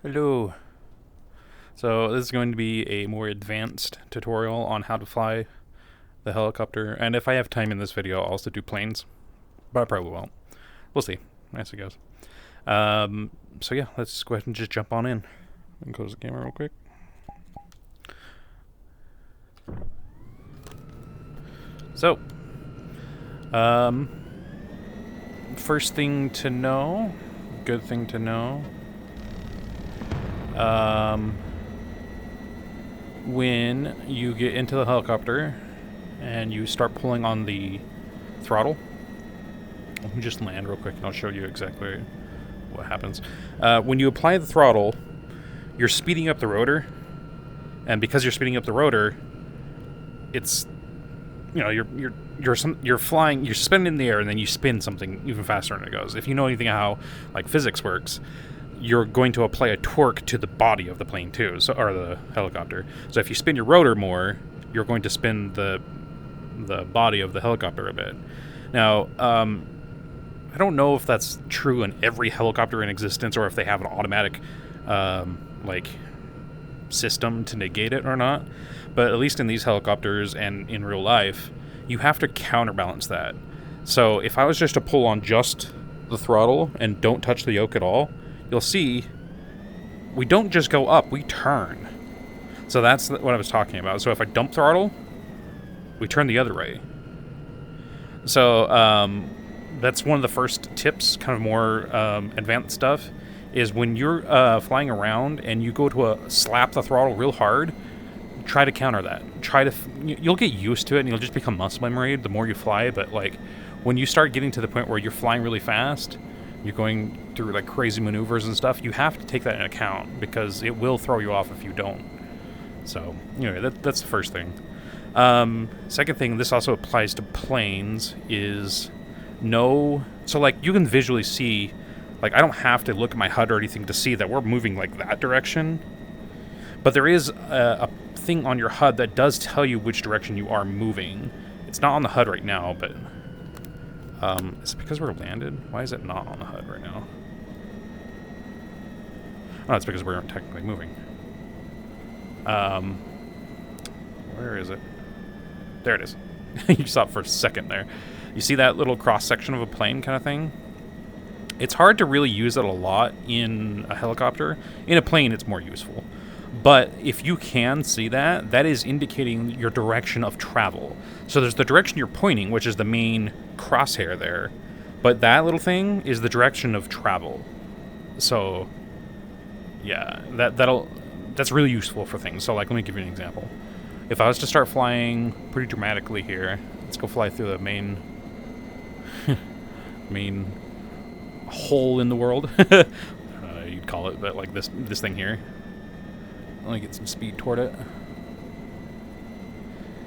Hello. So this is going to be a more advanced tutorial on how to fly the helicopter, and if I have time in this video, I'll also do planes, but I probably won't. We'll see, as it goes. So yeah, let's go ahead and just jump on in. And close the camera real quick. So, first thing to know, good thing to know, when you get into the helicopter and you start pulling on the throttle, let me just land real quick and I'll show you exactly what happens. When you apply the throttle, you're speeding up the rotor, and because you're speeding up the rotor, it's, you know, you're flying, you're spinning in the air, and then you spin something even faster than it goes. If you know anything how like physics works, you're going to apply a torque to the body of the plane too, so, or the helicopter. So if you spin your rotor more, you're going to spin the body of the helicopter a bit. Now, I don't know if that's true in every helicopter in existence, or if they have an automatic like system to negate it or not. But at least in these helicopters and in real life, you have to counterbalance that. So if I was just to pull on just the throttle and don't touch the yoke at all, you'll see we don't just go up, we turn. So that's what I was talking about. So if I dump throttle, we turn the other way. So that's one of the first tips, kind of more advanced stuff, is when you're flying around and you go to slap the throttle real hard, try to counter that. You'll get used to it and you'll just become muscle memory the more you fly, but like when you start getting to the point where you're flying really fast, you're going through like crazy maneuvers and stuff, you have to take that into account because it will throw you off if you don't. So anyway, that's the first thing. Second thing, this also applies to planes, is so like you can visually see, like I don't have to look at my HUD or anything to see that we're moving like that direction, but there is a thing on your HUD that does tell you which direction you are moving. It's not on the HUD right now, but is it because we're landed? Why is it not on the HUD right now? Oh, it's because we're technically moving. Where is it? There it is. You saw it for a second there. You see that little cross-section of a plane kind of thing? It's hard to really use it a lot in a helicopter. In a plane, it's more useful. But if you can see that, that is indicating your direction of travel. So there's the direction you're pointing, which is the main crosshair there. But that little thing is the direction of travel. So, yeah, that's really useful for things. So, like, let me give you an example. If I was to start flying pretty dramatically here, let's go fly through the main hole in the world. You'd call it, but like this thing here. Let me get some speed toward it.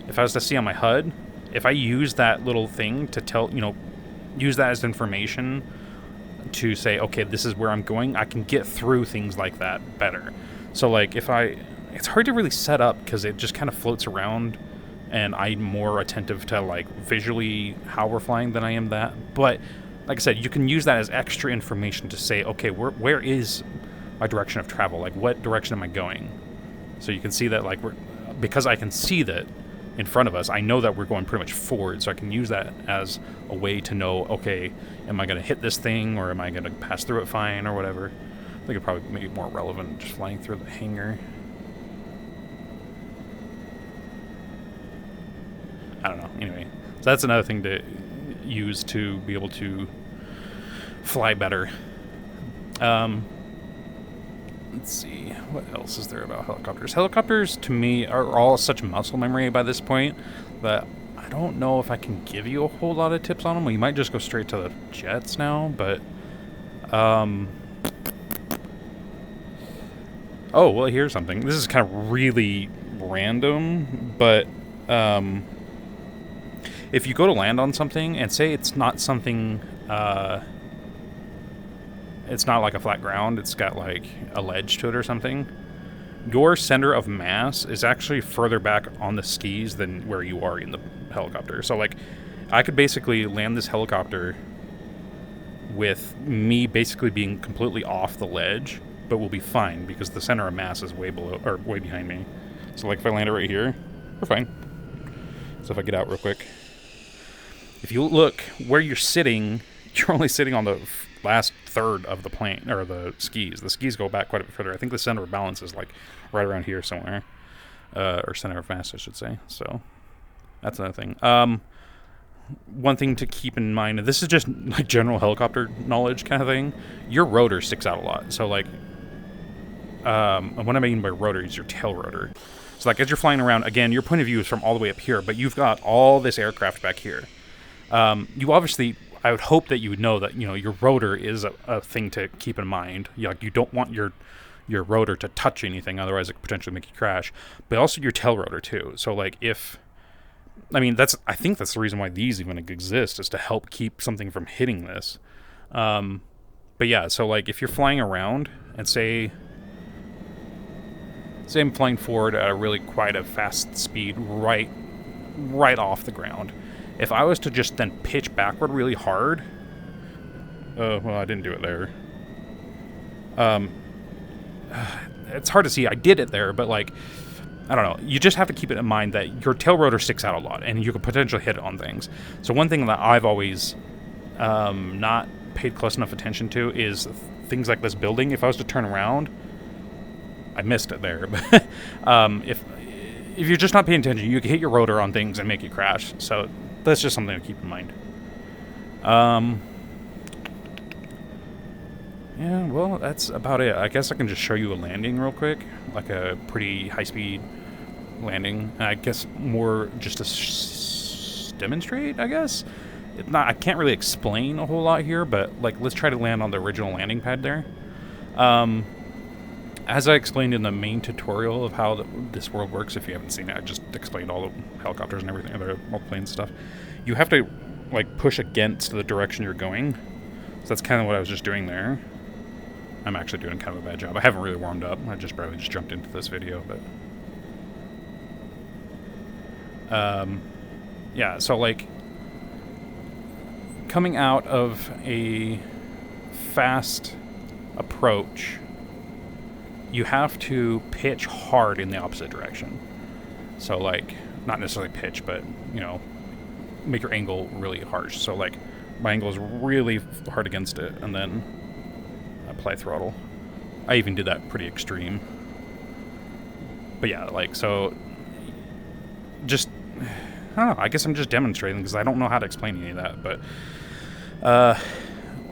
If I was to see on my HUD, if I use that little thing to use that as information to say, okay, this is where I'm going, I can get through things like that better. So like it's hard to really set up because it just kind of floats around, and I'm more attentive to like visually how we're flying than I am that. But like I said, you can use that as extra information to say, okay, where is my direction of travel? Like, what direction am I going? So you can see that, like, because I can see that in front of us, I know that we're going pretty much forward, so I can use that as a way to know, okay, am I going to hit this thing, or am I going to pass through it fine, or whatever. I think it'd probably make it more relevant just flying through the hangar. I don't know. Anyway, so that's another thing to use to be able to fly better. Let's see, what else is there about helicopters? Helicopters, to me, are all such muscle memory by this point that I don't know if I can give you a whole lot of tips on them. We might just go straight to the jets now, but oh, well, here's something. This is kind of really random, but if you go to land on something and say it's not something, it's not like a flat ground, it's got like a ledge to it or something, your center of mass is actually further back on the skis than where you are in the helicopter. So like, I could basically land this helicopter with me basically being completely off the ledge but we'll be fine because the center of mass is way below, or way behind me. So like if I land it right here, we're fine. So if I get out real quick, if you look where you're sitting, you're only sitting on the last third of the plane, or the skis. The skis go back quite a bit further. I think the center of balance is like right around here somewhere, or center of mass, I should say. So that's another thing. One thing to keep in mind, and this is just like general helicopter knowledge kind of thing, your rotor sticks out a lot. So like, and what I mean by rotor is your tail rotor. So like as you're flying around, again, your point of view is from all the way up here, but you've got all this aircraft back here. You obviously, I would hope that you would know that, you know, your rotor is a thing to keep in mind. You don't want your rotor to touch anything, otherwise it could potentially make you crash. But also your tail rotor too. So like I think that's the reason why these even exist, is to help keep something from hitting this. But yeah, so like if you're flying around and say I'm flying forward at quite a fast speed, right off the ground. If I was to just then pitch backward really hard, well, I didn't do it there. It's hard to see. I did it there, but like, I don't know. You just have to keep it in mind that your tail rotor sticks out a lot, and you could potentially hit it on things. So one thing that I've always not paid close enough attention to is things like this building. If I was to turn around, I missed it there. But if you're just not paying attention, you can hit your rotor on things and make it crash. So that's just something to keep in mind. Yeah, well, that's about it. I guess I can just show you a landing real quick, like a pretty high-speed landing. I guess more just to demonstrate, I guess. I can't really explain a whole lot here, but like let's try to land on the original landing pad there. As I explained in the main tutorial of how this world works, if you haven't seen it, I just explained all the helicopters and everything, all the planes and stuff. You have to like push against the direction you're going. So that's kind of what I was just doing there. I'm actually doing kind of a bad job. I haven't really warmed up. I just barely just jumped into this video, but yeah, so like coming out of a fast approach, you have to pitch hard in the opposite direction. So like, not necessarily pitch, but you know, make your angle really harsh. So like, my angle is really hard against it, and then apply throttle. I even did that pretty extreme. But yeah, like, so just, I don't know, I guess I'm just demonstrating because I don't know how to explain any of that, but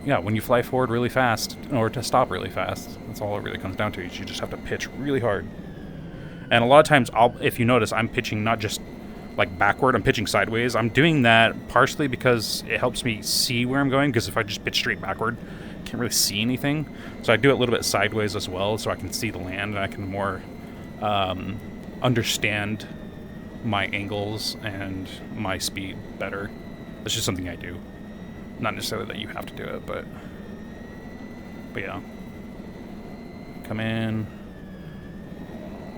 yeah, when you fly forward really fast, or to stop really fast, that's all it really comes down to. You just have to pitch really hard. And a lot of times, if you notice, I'm pitching not just like backward, I'm pitching sideways. I'm doing that partially because it helps me see where I'm going, because if I just pitch straight backward, I can't really see anything. So I do it a little bit sideways as well, so I can see the land, and I can more understand my angles and my speed better. That's just something I do. Not necessarily that you have to do it, but yeah. Come in,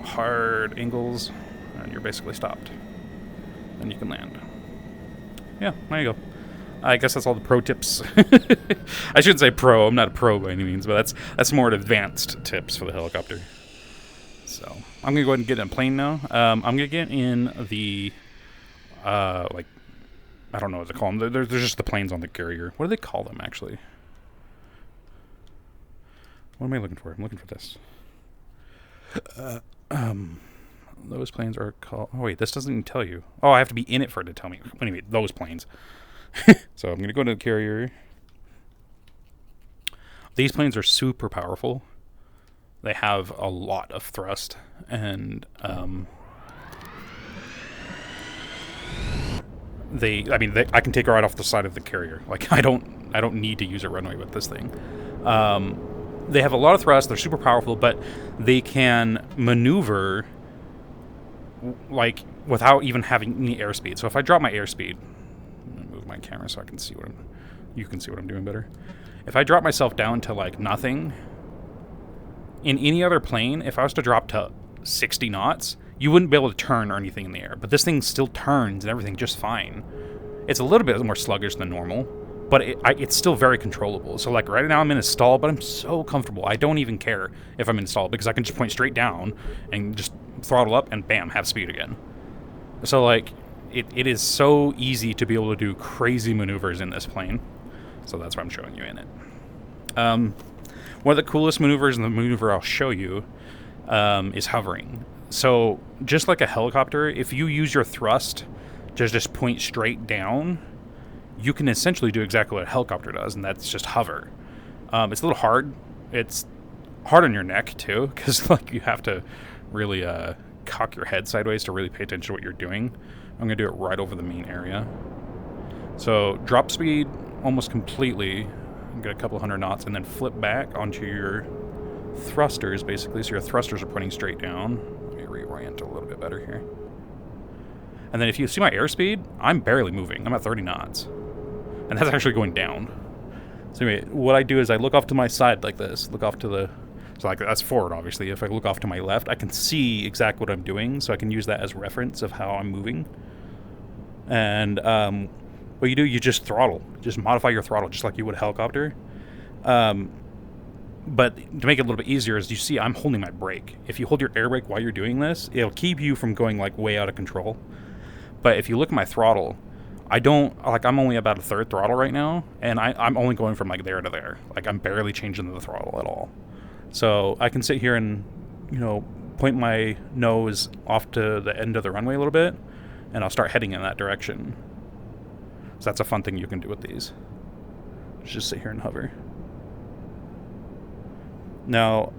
hard angles, and you're basically stopped. Then you can land. Yeah, there you go. I guess that's all the pro tips. I shouldn't say pro. I'm not a pro by any means, but that's more advanced tips for the helicopter. So I'm gonna go ahead and get in a plane now. I'm gonna get in the like, I don't know what to call them. There's just the planes on the carrier. What do they call them, actually? What am I looking for? I'm looking for this. Those planes are called... Oh, wait, this doesn't even tell you. Oh, I have to be in it for it to tell me. Anyway, those planes. So I'm going to go to the carrier. These planes are super powerful. They have a lot of thrust, and I can take her right off the side of the carrier. Like, I don't need to use a runway with this thing. They have a lot of thrust. They're super powerful, but they can maneuver like without even having any airspeed. So if I drop my airspeed, I'm gonna move my camera so I can see you can see what I'm doing better. If I drop myself down to like nothing, in any other plane, if I was to drop to 60 knots, you wouldn't be able to turn or anything in the air. But this thing still turns and everything just fine. It's a little bit more sluggish than normal, but it's still very controllable. So like right now I'm in a stall, but I'm so comfortable. I don't even care if I'm in a stall because I can just point straight down and just throttle up and bam, have speed again. So like it is so easy to be able to do crazy maneuvers in this plane. So that's why I'm showing you in it. One of the coolest maneuvers in the maneuver I'll show you is hovering. So just like a helicopter, if you use your thrust to just point straight down, you can essentially do exactly what a helicopter does, and that's just hover. It's a little hard. It's hard on your neck too, because like you have to really cock your head sideways to really pay attention to what you're doing. I'm gonna do it right over the main area. So drop speed almost completely, get a couple hundred knots, and then flip back onto your thrusters, basically. So your thrusters are pointing straight down. Let me reorient a little bit better here. And then if you see my airspeed, I'm barely moving. I'm at 30 knots. And that's actually going down. So anyway, what I do is I look off to my side like this. Look off to the... So like that's forward, obviously. If I look off to my left, I can see exactly what I'm doing, so I can use that as reference of how I'm moving. And what you do, you just throttle. Just modify your throttle, just like you would a helicopter. But to make it a little bit easier, as you see, I'm holding my brake. If you hold your air brake while you're doing this, it'll keep you from going like way out of control. But if you look at my throttle, I'm only about a third throttle right now, and I'm only going from like there to there. Like I'm barely changing the throttle at all. So I can sit here and, point my nose off to the end of the runway a little bit, and I'll start heading in that direction. So that's a fun thing you can do with these. Just sit here and hover. Now,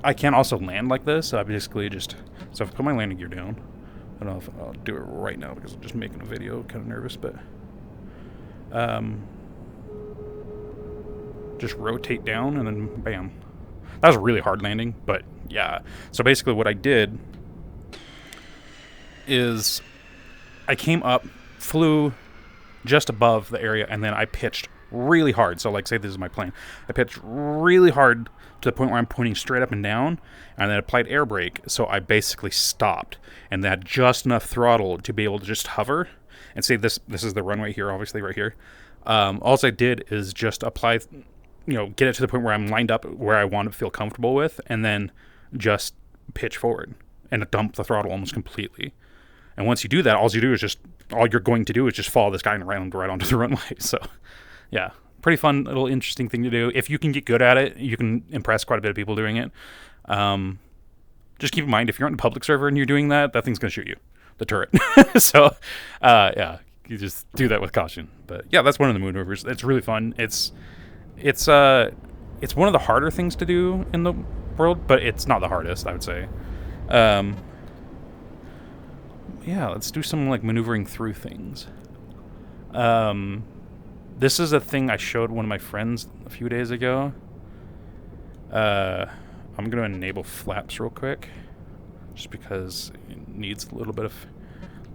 I can also land like this. So I basically so if I put my landing gear down, I don't know if I'll do it right now because I'm just making a video, kind of nervous, but just rotate down and then bam. That was a really hard landing, but yeah. So basically what I did is I came up, flew just above the area, and then I pitched really hard. So like say this is my plane. I pitched really hard to the point where I'm pointing straight up and down, and then applied air brake. So I basically stopped and had just enough throttle to be able to just hover. And say this is the runway here, obviously right here. All I did is just apply, get it to the point where I'm lined up where I want to feel comfortable with, and then just pitch forward and dump the throttle almost completely. And once you do that, all you're going to do is just follow this guy around right onto the runway. So, yeah, pretty fun, little interesting thing to do. If you can get good at it, you can impress quite a bit of people doing it. Just keep in mind, if you're on a public server and you're doing that thing's going to shoot you, the turret. So, yeah, you just do that with caution. But yeah, that's one of the maneuvers. It's really fun. It's one of the harder things to do in the world, but it's not the hardest, I would say. Yeah, let's do some like maneuvering through things. This is a thing I showed one of my friends a few days ago. I'm going to enable flaps real quick, just because it needs a little bit of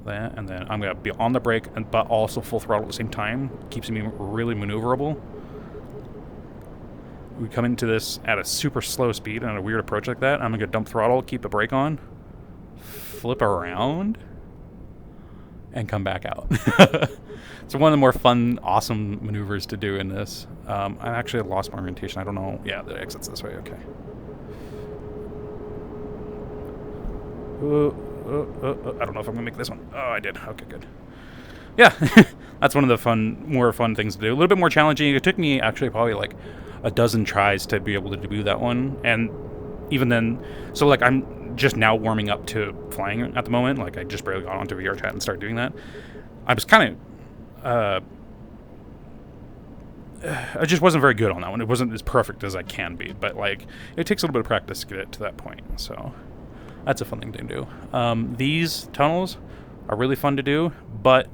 that. And then I'm going to be on the brake, but also full throttle at the same time. Keeps me really maneuverable. We come into this at a super slow speed and a weird approach like that. I'm going to dump throttle, keep the brake on, flip around, and come back out. It's one of the more fun, awesome maneuvers to do in this. I actually lost my orientation. I don't know. Yeah, the exit's this way. Okay. I don't know if I'm going to make this one. Oh, I did. Okay, good. Yeah, that's one of the more fun things to do. A little bit more challenging. It took me actually probably like a dozen tries to be able to do that one. And even then, so like I'm just now warming up to flying at the moment. Like I just barely got onto VRChat and started doing that. I was kind of, I just wasn't very good on that one. It wasn't as perfect as I can be, but like it takes a little bit of practice to get it to that point. So that's a fun thing to do. These tunnels are really fun to do, but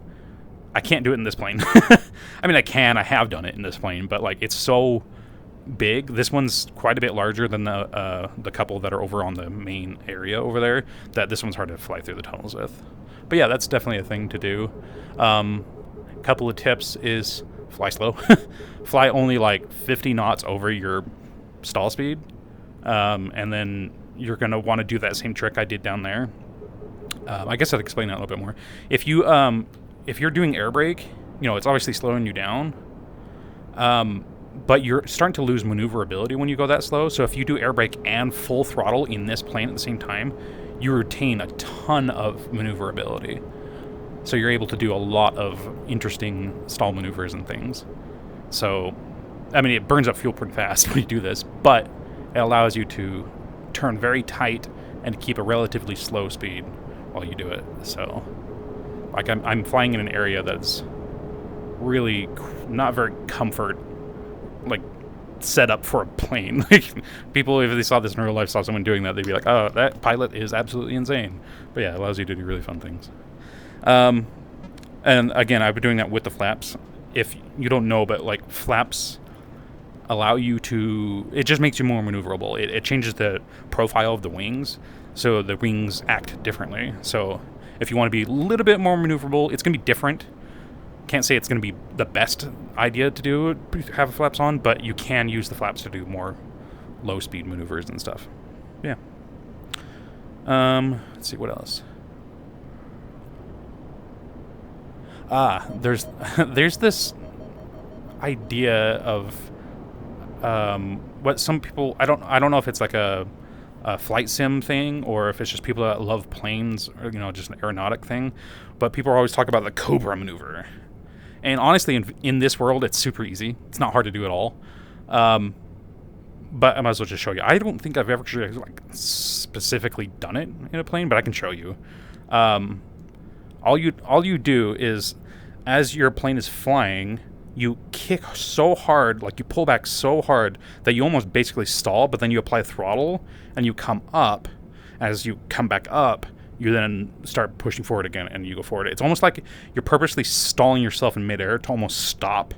I can't do it in this plane. I mean, I have done it in this plane, but like it's so big. This one's quite a bit larger than the couple that are over on the main area over there, that this one's hard to fly through the tunnels with. But yeah, that's definitely a thing to do. Couple of tips is fly slow. Fly only like 50 knots over your stall speed, and then you're going to want to do that same trick I did down there. I guess I'd explain that a little bit more. If you're doing air brake it's obviously slowing you down. But you're starting to lose maneuverability when you go that slow. So if you do air brake and full throttle in this plane at the same time, you retain a ton of maneuverability. So you're able to do a lot of interesting stall maneuvers and things. So, I mean, it burns up fuel pretty fast when you do this, but it allows you to turn very tight and keep a relatively slow speed while you do it. So, like, I'm flying in an area that's really not very comfort, like, set up for a plane. Like, people, if they saw this in real life, saw someone doing that, they'd be like, oh, that pilot is absolutely insane. But yeah, it allows you to do really fun things. And again, I've been doing that with the flaps. If you don't know, but like flaps allow you to, it just makes you more maneuverable. It changes the profile of the wings, so the wings act differently. So if you want to be a little bit more maneuverable, it's going to be different. Can't say it's going to be the best idea to do, have flaps on, but you can use the flaps to do more low speed maneuvers and stuff. Yeah. Let's see what else. There's this idea of what some people, I don't know if it's like a flight sim thing or if it's just people that love planes or just an aeronautic thing, but people are always talking about the Cobra maneuver. And honestly, in this world, it's super easy. It's not hard to do at all. But I might as well just show you. I don't think I've ever actually, like, specifically done it in a plane, but I can show you. All you do is, as your plane is flying, you kick so hard, like you pull back so hard that you almost basically stall, but then you apply throttle and you come up. As you come back up, you then start pushing forward again and you go forward. It's almost like you're purposely stalling yourself in midair to almost stop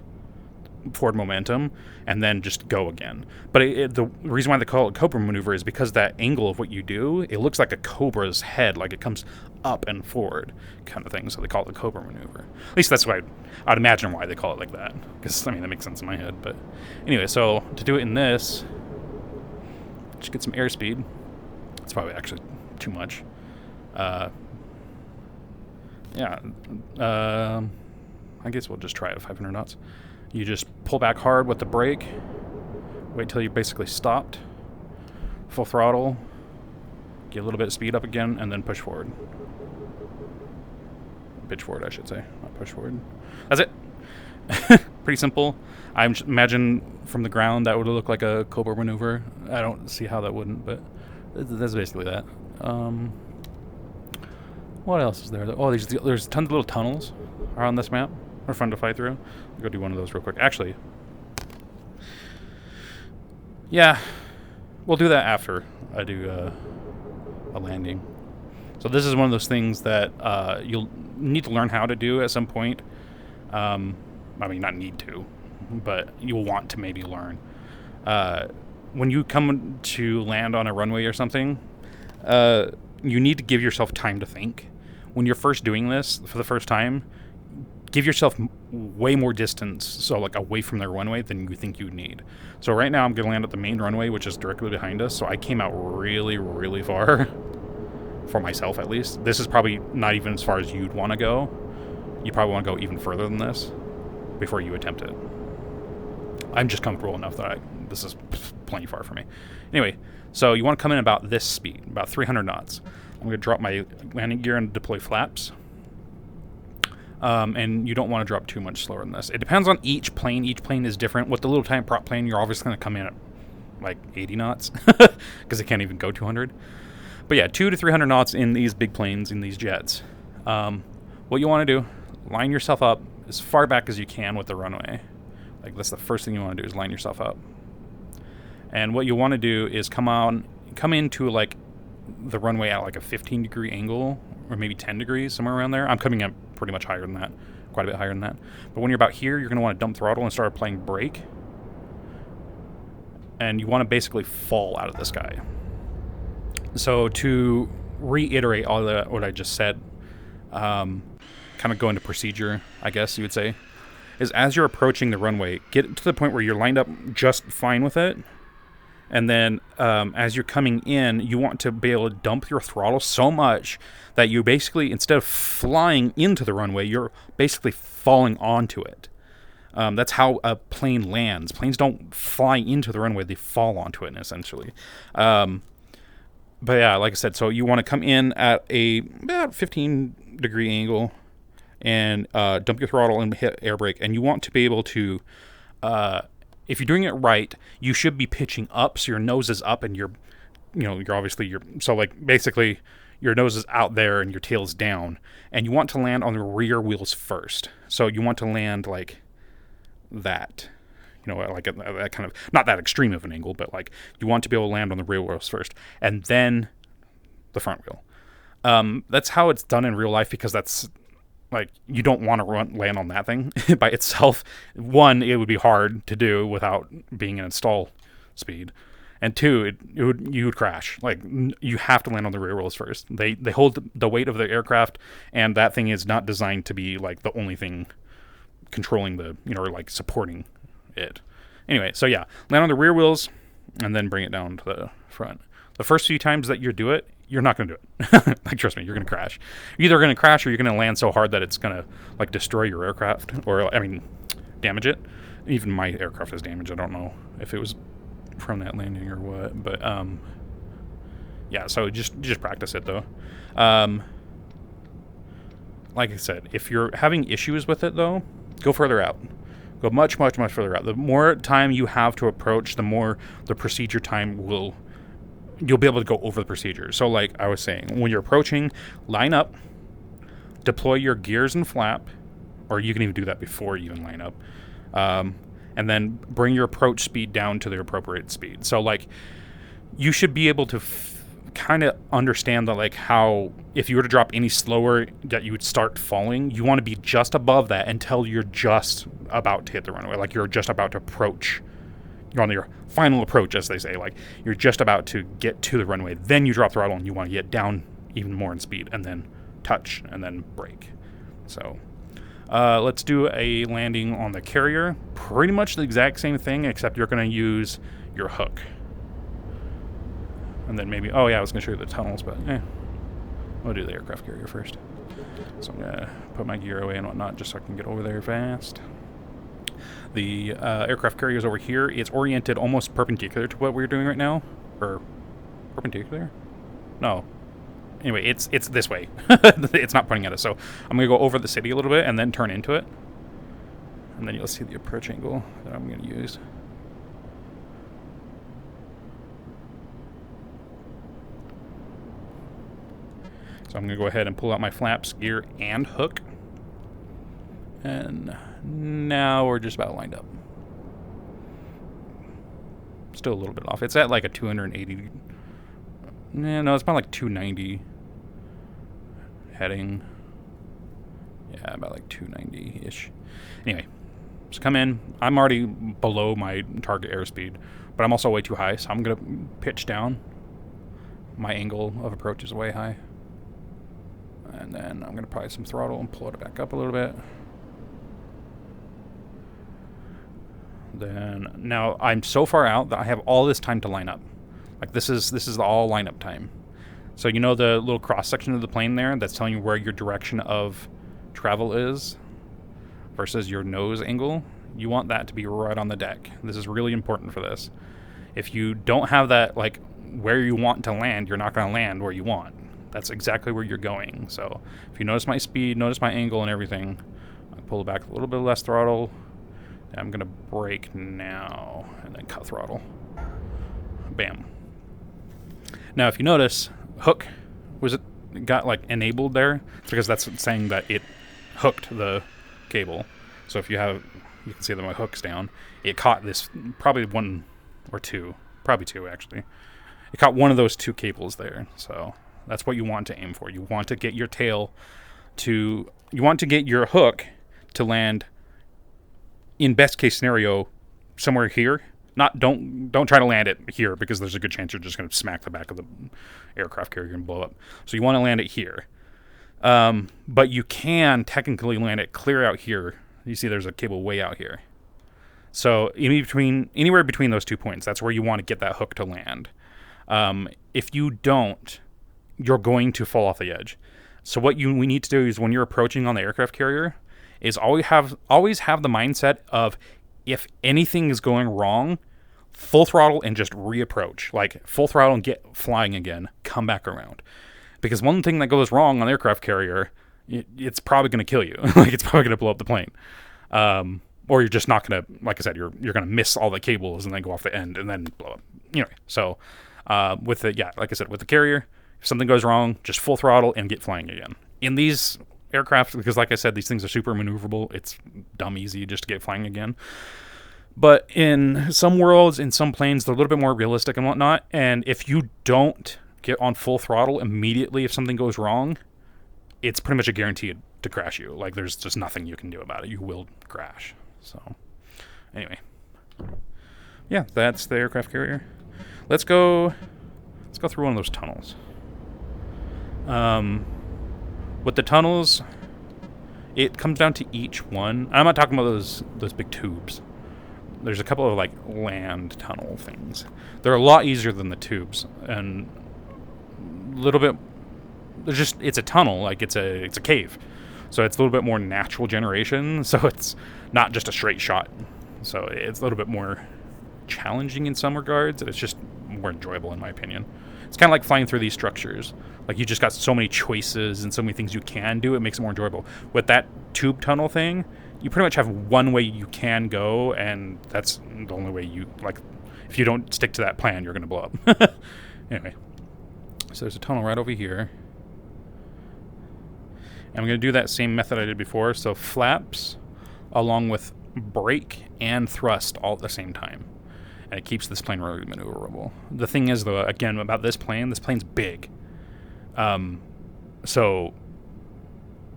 forward momentum and then just go again. But the reason why they call it Cobra maneuver is because that angle of what you do, it looks like a cobra's head, like it comes up and forward kind of thing. So they call it the Cobra maneuver. At least that's why I'd imagine why they call it like that. Because, I mean, that makes sense in my head. But anyway, so to do it in this, just get some airspeed. It's probably actually too much. I guess we'll just try it at 500 knots. You just pull back hard with the brake, wait till you're basically stopped, full throttle, get a little bit of speed up again, and then push forward. Pitch forward, I should say, not push forward. That's it. Pretty simple. I imagine from the ground that would look like a Cobra maneuver. I don't see how that wouldn't, but that's basically that. What else is there? Oh, there's tons of little tunnels around this map. They're fun to fly through. I'll go do one of those real quick. Actually, yeah, we'll do that after I do a landing. So this is one of those things that you'll need to learn how to do at some point. I mean, not need to, but you'll want to maybe learn. When you come to land on a runway or something, you need to give yourself time to think. When you're first doing this for the first time, give yourself way more distance, so like away from the runway than you think you need. So right now I'm going to land at the main runway, which is directly behind us, so I came out really, really far, for myself at least. This is probably not even as far as you'd want to go. You probably want to go even further than this before you attempt it. I'm just comfortable enough that this is plenty far for me. Anyway, so you want to come in about this speed, about 300 knots. I'm going to drop my landing gear and deploy flaps. And you don't want to drop too much slower than this. It depends on each plane. Each plane is different. With the little tiny prop plane, you're obviously going to come in at like 80 knots because it can't even go 200. But yeah, 200 to 300 knots in these big planes, in these jets. What you want to do, line yourself up as far back as you can with the runway. Like, that's the first thing you want to do, is line yourself up. And what you want to do is come into like the runway at like a 15-degree angle, or maybe 10 degrees, somewhere around there. I'm coming up pretty much higher than that, quite a bit higher than that. But when you're about here, you're going to want to dump throttle and start playing brake. And you want to basically fall out of the sky. So to reiterate all what I just said, kind of go into procedure, I guess you would say, is as you're approaching the runway, get to the point where you're lined up just fine with it, And then as you're coming in, you want to be able to dump your throttle so much that you basically, instead of flying into the runway, you're basically falling onto it. That's how a plane lands. Planes don't fly into the runway, they fall onto it, essentially. But yeah, like I said, so you want to come in at about 15-degree angle and dump your throttle and hit air brake. And you want to be able to, if you're doing it right, you should be pitching up, so your nose is up and you're obviously, so like basically your nose is out there and your tail is down. And you want to land on the rear wheels first. So you want to land like that. Like that kind of, not that extreme of an angle, but like you want to be able to land on the rear wheels first and then the front wheel. That's how it's done in real life, because that's like, you don't want to land on that thing by itself. One, it would be hard to do without being in stall speed, and two, you would crash. Like, you have to land on the rear wheels first. They hold the weight of the aircraft, and that thing is not designed to be like the only thing controlling the, or like supporting it. Anyway, so yeah, land on the rear wheels and then bring it down to the front. The first few times that you do it, you're not going to do it. Like, trust me, you're going to crash. You're either going to crash or you're going to land so hard that it's going to like destroy your aircraft, or damage it. Even my aircraft is damaged. I don't know if it was from that landing or what, but yeah, so just practice it though. Like I said, if you're having issues with it though, go further out. Go much, much, much further out. The more time you have to approach, the more the procedure time you'll be able to go over the procedure. So like I was saying, when you're approaching, line up, deploy your gears and flap, or you can even do that before you even line up, and then bring your approach speed down to the appropriate speed. So like, you should be able to kind of understand that, like, how if you were to drop any slower, that you would start falling. You want to be just above that until you're just about to hit the runway, like you're just about to approach. You're on your final approach, as they say. Like, you're just about to get to the runway. Then you drop throttle and you want to get down even more in speed, and then touch and then brake. So let's do a landing on the carrier. Pretty much the exact same thing, except you're going to use your hook. And then maybe, I was going to show you the tunnels, but we'll do the aircraft carrier first. So I'm going to put my gear away and whatnot just so I can get over there fast. The aircraft carrier is over here. It's oriented almost perpendicular to what we're doing right now. Or perpendicular? No. Anyway, it's this way. It's not pointing at us. So I'm going to go over the city a little bit and then turn into it. And then you'll see the approach angle that I'm going to use. So I'm going to go ahead and pull out my flaps, gear, and hook. And now we're just about lined up. Still a little bit off. It's at like a 280. No, it's about like 290 heading. Yeah, about like 290-ish. Anyway, so come in. I'm already below my target airspeed, but I'm also way too high, so I'm going to pitch down. My angle of approach is way high. And then I'm going to apply some throttle and pull it back up a little bit. Then, now I'm so far out that I have all this time to line up. Like, this is all lineup time. So you know the little cross section of the plane there that's telling you where your direction of travel is versus your nose angle? You want that to be right on the deck. This is really important for this. If you don't have that, like, where you want to land, you're not going to land where you want. That's exactly where you're going. So if you notice my speed, notice my angle and everything, I pull it back a little bit less throttle. And I'm going to brake now and then cut throttle. Bam. Now, if you notice, hook got like enabled there. It's because that's saying that it hooked the cable. So if you can see that my hook's down. It caught this, probably one or two, probably two actually. It caught one of those two cables there. So that's what you want to aim for. You want to get your your hook to land, in best case scenario, somewhere here. Don't try to land it here, because there's a good chance you're just going to smack the back of the aircraft carrier and blow up. So you want to land it here. But you can technically land it clear out here. You see there's a cable way out here. So anywhere between those 2 points, that's where you want to get that hook to land. If you don't, you're going to fall off the edge. So what we need to do is when you're approaching on the aircraft carrier is always have the mindset of, if anything is going wrong, full throttle and just reapproach. Like full throttle and get flying again, come back around. Because one thing that goes wrong on the aircraft carrier, it's probably going to kill you. Like it's probably going to blow up the plane. Or you're just not going to, like I said, you're going to miss all the cables and then go off the end and then blow up. Anyway, so like I said, with the carrier, if something goes wrong, just full throttle and get flying again. In these aircraft, because like I said, these things are super maneuverable, it's dumb easy just to get flying again. But in some worlds, in some planes, they're a little bit more realistic and whatnot. And if you don't get on full throttle immediately, if something goes wrong, it's pretty much a guarantee to crash you. Like there's just nothing you can do about it. You will crash. So anyway, yeah, that's the aircraft carrier. Let's go through one of those tunnels. With the tunnels, it comes down to each one. I'm not talking about those big tubes. There's a couple of like land tunnel things. They're a lot easier than the tubes, and a little bit. It's a tunnel, like it's a cave, so it's a little bit more natural generation. So it's not just a straight shot. So it's a little bit more challenging in some regards. It's just more enjoyable in my opinion. It's kind of like flying through these structures. Like you just got so many choices and so many things you can do. It makes it more enjoyable. With that tube tunnel thing, you pretty much have one way you can go, and that's the only way you, like, if you don't stick to that plan, you're going to blow up. Anyway, so there's a tunnel right over here. And I'm going to do that same method I did before. So flaps along with brake and thrust all at the same time. And it keeps this plane really maneuverable. The thing is, though, again, about this plane's big. So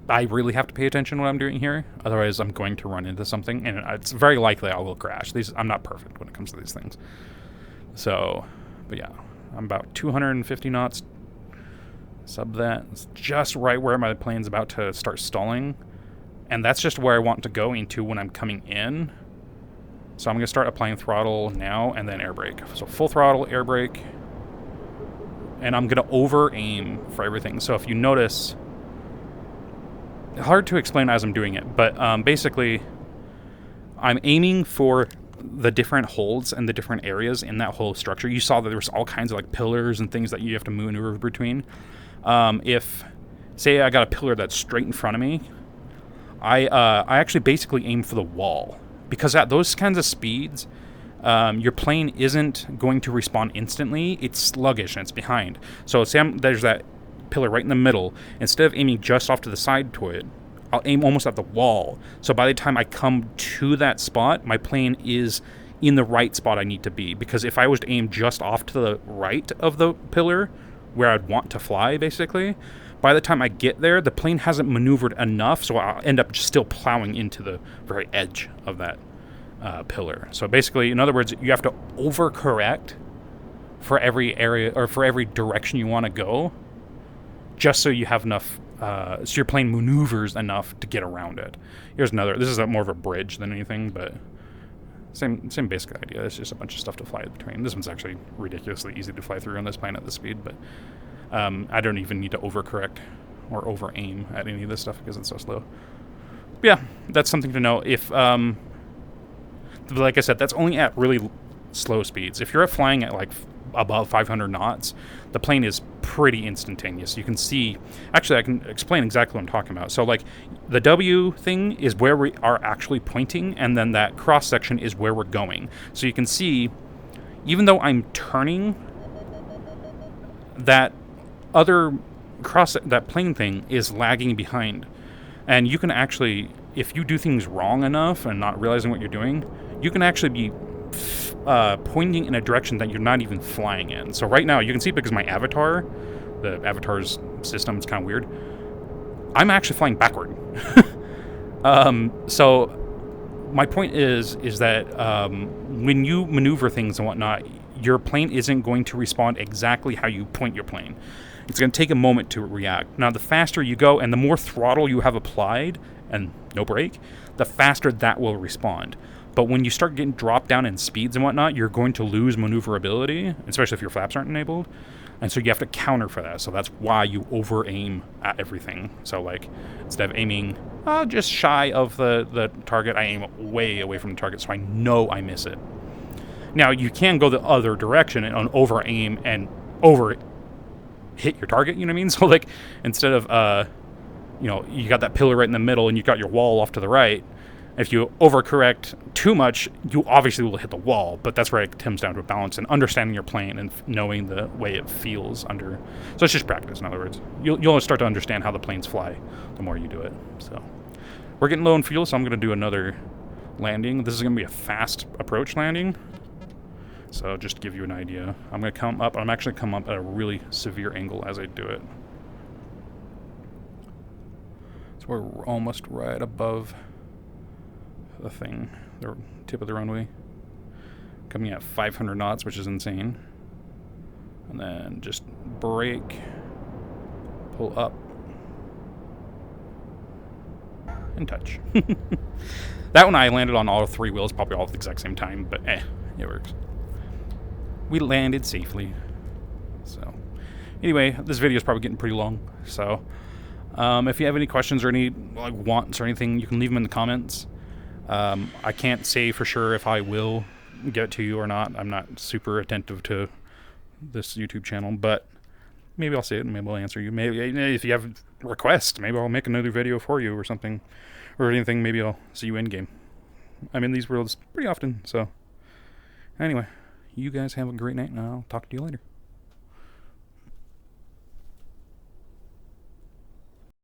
I really have to pay attention to what I'm doing here. Otherwise, I'm going to run into something, and it's very likely I will crash. I'm not perfect when it comes to these things. So, but yeah, I'm about 250 knots. Sub that. It's just right where my plane's about to start stalling. And that's just where I want to go into when I'm coming in. So I'm going to start applying throttle now and then air brake. So full throttle, air brake. And I'm going to over-aim for everything. So if you notice, hard to explain as I'm doing it, but basically I'm aiming for the different holds and the different areas in that whole structure. You saw that there was all kinds of like pillars and things that you have to maneuver between. If, say I got a pillar that's straight in front of me, I actually basically aim for the wall. Because at those kinds of speeds, your plane isn't going to respawn instantly. It's sluggish and it's behind. So say there's that pillar right in the middle. Instead of aiming just off to the side to it, I'll aim almost at the wall. So by the time I come to that spot, my plane is in the right spot I need to be. Because if I was to aim just off to the right of the pillar, where I'd want to fly, basically, by the time I get there, the plane hasn't maneuvered enough, so I'll end up just still plowing into the very edge of that pillar. So basically, in other words, you have to overcorrect for every area or for every direction you want to go, just so you have enough, so your plane maneuvers enough to get around it. Here's another. This is more of a bridge than anything, but same basic idea. It's just a bunch of stuff to fly between. This one's actually ridiculously easy to fly through on this plane at this speed, but I don't even need to overcorrect or over-aim at any of this stuff because it's so slow. But yeah, that's something to know. If, like I said, that's only at really slow speeds. If you're flying at like above 500 knots, the plane is pretty instantaneous. You can see, actually I can explain exactly what I'm talking about. So like the W thing is where we are actually pointing, and then that cross section is where we're going. So you can see, even though I'm turning, that other that plane thing is lagging behind. And you can actually, if you do things wrong enough and not realizing what you're doing, you can actually be pointing in a direction that you're not even flying in. So right now, you can see because my avatar, the avatar's system is kind of weird, I'm actually flying backward. So my point is that when you maneuver things and whatnot, your plane isn't going to respond exactly how you point your plane. It's going to take a moment to react. Now, the faster you go and the more throttle you have applied and no brake, the faster that will respond. But when you start getting dropped down in speeds and whatnot, you're going to lose maneuverability, especially if your flaps aren't enabled. And so you have to counter for that. So that's why you over-aim at everything. So, like, instead of aiming just shy of the target, I aim way away from the target so I know I miss it. Now, you can go the other direction and over-aim and over-hit your target, you know what I mean? So, like, instead of, you got that pillar right in the middle and you got your wall off to the right, if you overcorrect too much, you obviously will hit the wall, but that's where it comes down to a balance and understanding your plane and knowing the way it feels under. So it's just practice, in other words. You'll start to understand how the planes fly the more you do it. So we're getting low on fuel, so I'm going to do another landing. This is going to be a fast approach landing. So just to give you an idea, I'm going to come up. I'm actually come up at a really severe angle as I do it. So we're almost right above the thing, the tip of the runway, coming at 500 knots, which is insane. And then just brake, pull up, and touch. That one I landed on all 3 wheels, probably all at the exact same time, but it works. We landed safely. So anyway, this video is probably getting pretty long, so if you have any questions or any wants or anything, you can leave them in the comments. I can't say for sure if I will get it to you or not. I'm not super attentive to this YouTube channel, but maybe I'll see it and maybe I'll answer you. Maybe if you have requests, maybe I'll make another video for you or something, or anything. Maybe I'll see you in game. I'm in these worlds pretty often, so anyway, you guys have a great night and I'll talk to you later.